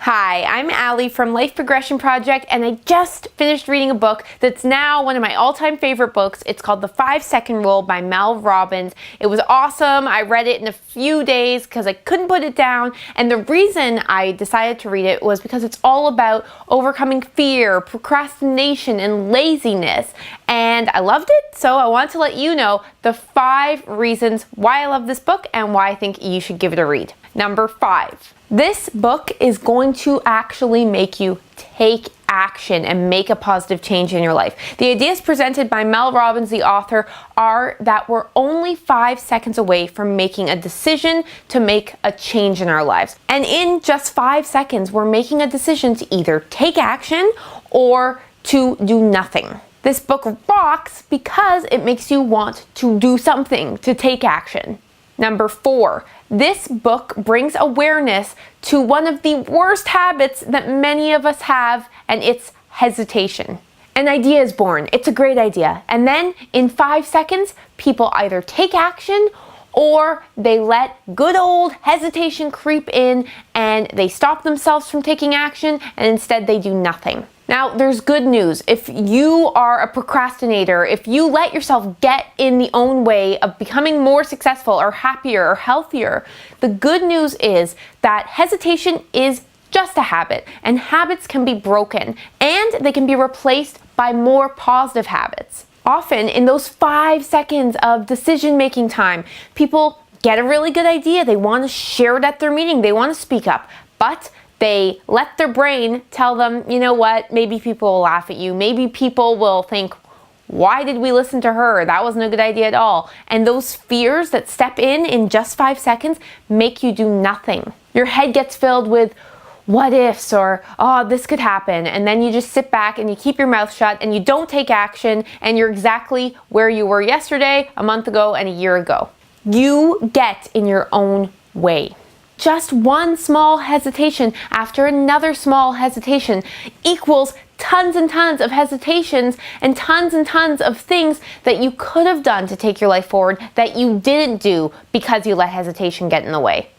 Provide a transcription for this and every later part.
Hi, I'm Alli from Life Progression Project, and I just finished reading a book that's now one of my all-time favorite books. It's called The 5-Second Rule by Mel Robbins. It was awesome. I read it in a few days because I couldn't put it down, and the reason I decided to read it was because it's all about overcoming fear, procrastination, and laziness, and I loved it, so I want to let you know the 5 reasons why I love this book and why I think you should give it a read. Number 5. This book is going to actually make you take action and make a positive change in your life. The ideas presented by Mel Robbins, the author, are that we're only 5 seconds away from making a decision to make a change in our lives. And in just 5 seconds, we're making a decision to either take action or to do nothing. This book rocks because it makes you want to do something, to take action. Number 4, this book brings awareness to one of the worst habits that many of us have, and it's hesitation. An idea is born. It's a great idea. And then in 5 seconds, people either take action or they let good old hesitation creep in and they stop themselves from taking action, and instead they do nothing. Now, there's good news. If you are a procrastinator, if you let yourself get in the own way of becoming more successful or happier or healthier, the good news is that hesitation is just a habit, and habits can be broken and they can be replaced by more positive habits. Often in those 5 seconds of decision-making time, people get a really good idea. They want to share it at their meeting. They want to speak up, but they let their brain tell them, you know what, maybe people will laugh at you. Maybe people will think, why did we listen to her? That wasn't a good idea at all. And those fears that step in just 5 seconds make you do nothing. Your head gets filled with what ifs or, oh, this could happen. And then you just sit back and you keep your mouth shut and you don't take action, and you're exactly where you were yesterday, a month ago, and a year ago. You get in your own way. Just one small hesitation after another small hesitation equals tons and tons of hesitations and tons of things that you could have done to take your life forward that you didn't do because you let hesitation get in the way.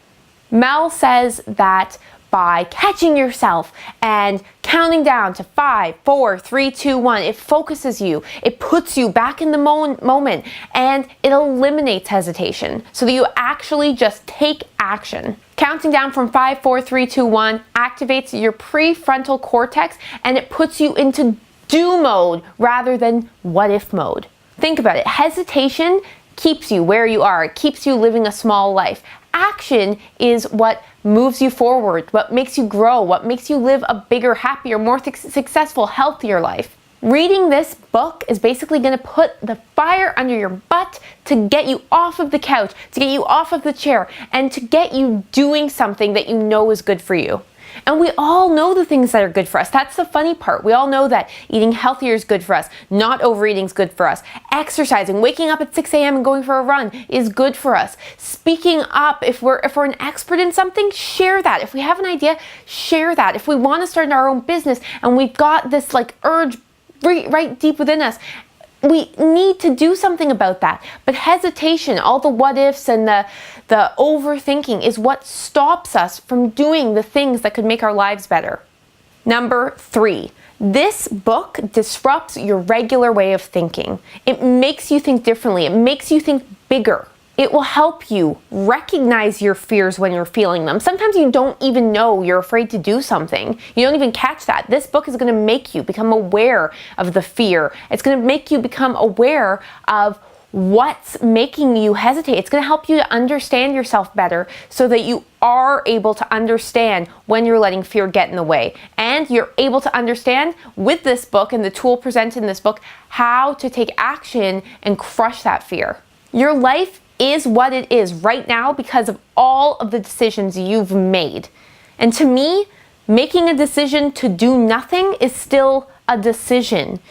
Mel says that by catching yourself and counting down to 5, 4, 3, 2, 1, it focuses you, it puts you back in the moment, and it eliminates hesitation so that you actually just take action. Counting down from 5, 4, 3, 2, 1 activates your prefrontal cortex, and it puts you into do mode rather than what if mode. Think about it. Hesitation keeps you where you are. It keeps you living a small life. Action is what moves you forward, what makes you grow, what makes you live a bigger, happier, more successful, healthier life. Reading this book is basically going to put the fire under your butt to get you off of the couch, to get you off of the chair, and to get you doing something that you know is good for you. And we all know the things that are good for us. That's the funny part. We all know that eating healthier is good for us. Not overeating is good for us. Exercising, waking up at 6 a.m. and going for a run is good for us. Speaking up, if we're an expert in something, share that. If we have an idea, share that. If we want to start our own business and we've got this urge right deep within us, we need to do something about that. But hesitation, all the what ifs and the overthinking is what stops us from doing the things that could make our lives better. Number 3, this book disrupts your regular way of thinking. It makes you think differently. It makes you think bigger. It will help you recognize your fears when you're feeling them. Sometimes you don't even know you're afraid to do something. You don't even catch that. This book is going to make you become aware of the fear. It's going to make you become aware of what's making you hesitate. It's going to help you to understand yourself better so that you are able to understand when you're letting fear get in the way. And you're able to understand with this book and the tool presented in this book how to take action and crush that fear. Your life is what it is right now because of all of the decisions you've made. And to me, making a decision to do nothing is still a decision.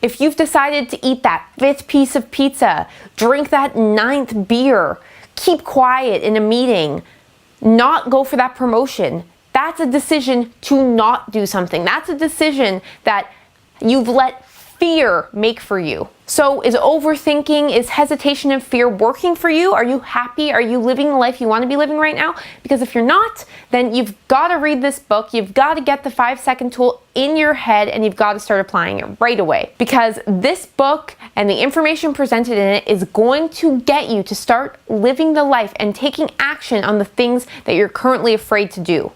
If you've decided to eat that 5th piece of pizza, drink that 9th beer, keep quiet in a meeting, not go for that promotion, that's a decision to not do something. That's a decision that you've let fear make for you? So is overthinking, is hesitation and fear working for you? Are you happy? Are you living the life you want to be living right now? Because if you're not, then you've got to read this book. You've got to get the 5-second tool in your head and you've got to start applying it right away. Because this book and the information presented in it is going to get you to start living the life and taking action on the things that you're currently afraid to do.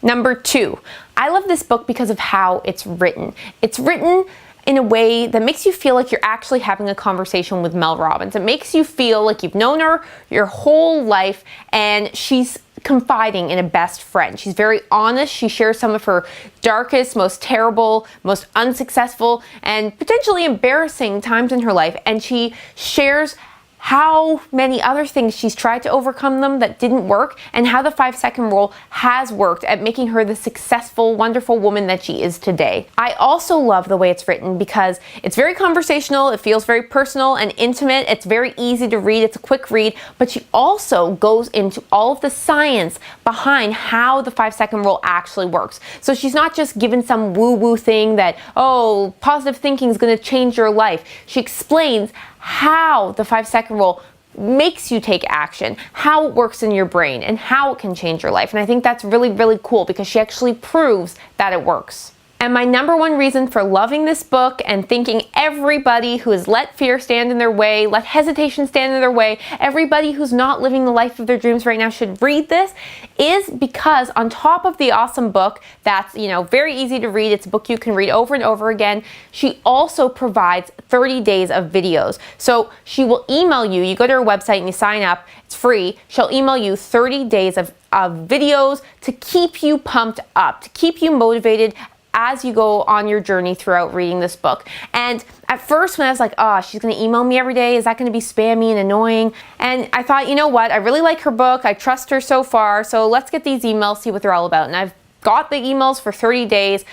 Number 2, I love this book because of how it's written. It's written in a way that makes you feel like you're actually having a conversation with Mel Robbins. It makes you feel like you've known her your whole life and she's confiding in a best friend. She's very honest. She shares some of her darkest, most terrible, most unsuccessful, and potentially embarrassing times in her life. And she shares how many other things she's tried to overcome them that didn't work, and how the 5-second rule has worked at making her the successful, wonderful woman that she is today. I also love the way it's written because it's very conversational, it feels very personal and intimate, it's very easy to read, it's a quick read, but she also goes into all of the science behind how the 5-second rule actually works. So she's not just given some woo-woo thing that, oh, positive thinking is going to change your life. She explains how the 5-second rule makes you take action, how it works in your brain, and how it can change your life. And I think that's really, really cool because she actually proves that it works. And my number one reason for loving this book and thinking everybody who has let fear stand in their way, let hesitation stand in their way, everybody who's not living the life of their dreams right now should read this is because on top of the awesome book that's, very easy to read, it's a book you can read over and over again, she also provides 30 days of videos. So she will email you, you go to her website and you sign up, it's free, she'll email you 30 days of videos to keep you pumped up, to keep you motivated as you go on your journey throughout reading this book. And at first when I was like, oh, she's gonna email me every day, is that gonna be spammy and annoying? And I thought, you know what, I really like her book, I trust her so far, so let's get these emails, see what they're all about. And I've got the emails for 30 days.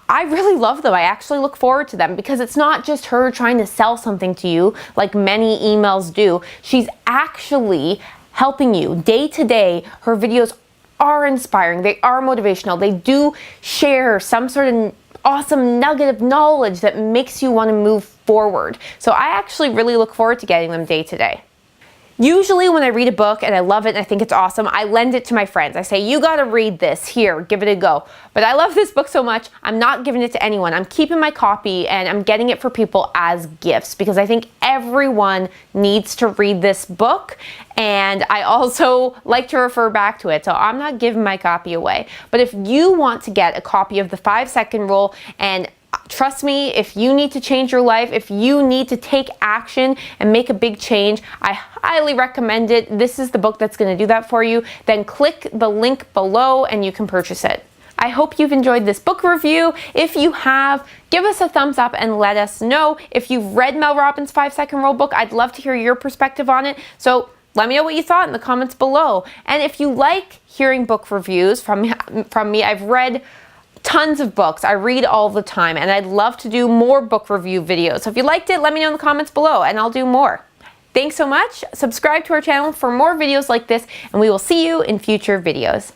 I really love them. I actually look forward to them because it's not just her trying to sell something to you like many emails do. She's actually helping you day to day. Her videos are inspiring, they are motivational, they do share some sort of awesome nugget of knowledge that makes you want to move forward. So I actually really look forward to getting them day to day. Usually when I read a book and I love it and I think it's awesome, I lend it to my friends. I say, you gotta read this, here, give it a go. But I love this book so much, I'm not giving it to anyone. I'm keeping my copy and I'm getting it for people as gifts because I think everyone needs to read this book. And I also like to refer back to it, so I'm not giving my copy away. But if you want to get a copy of the 5-second rule, and trust me, if you need to change your life, if you need to take action and make a big change, I highly recommend it. This is the book that's going to do that for you. Then click the link below and you can purchase it. I hope you've enjoyed this book review. If you have, give us a thumbs up and let us know. If you've read Mel Robbins' 5-second rule book, I'd love to hear your perspective on it. So let me know what you thought in the comments below. And if you like hearing book reviews from me, I've read tons of books. I read all the time and I'd love to do more book review videos. So if you liked it, let me know in the comments below and I'll do more. Thanks so much. Subscribe to our channel for more videos like this and we will see you in future videos.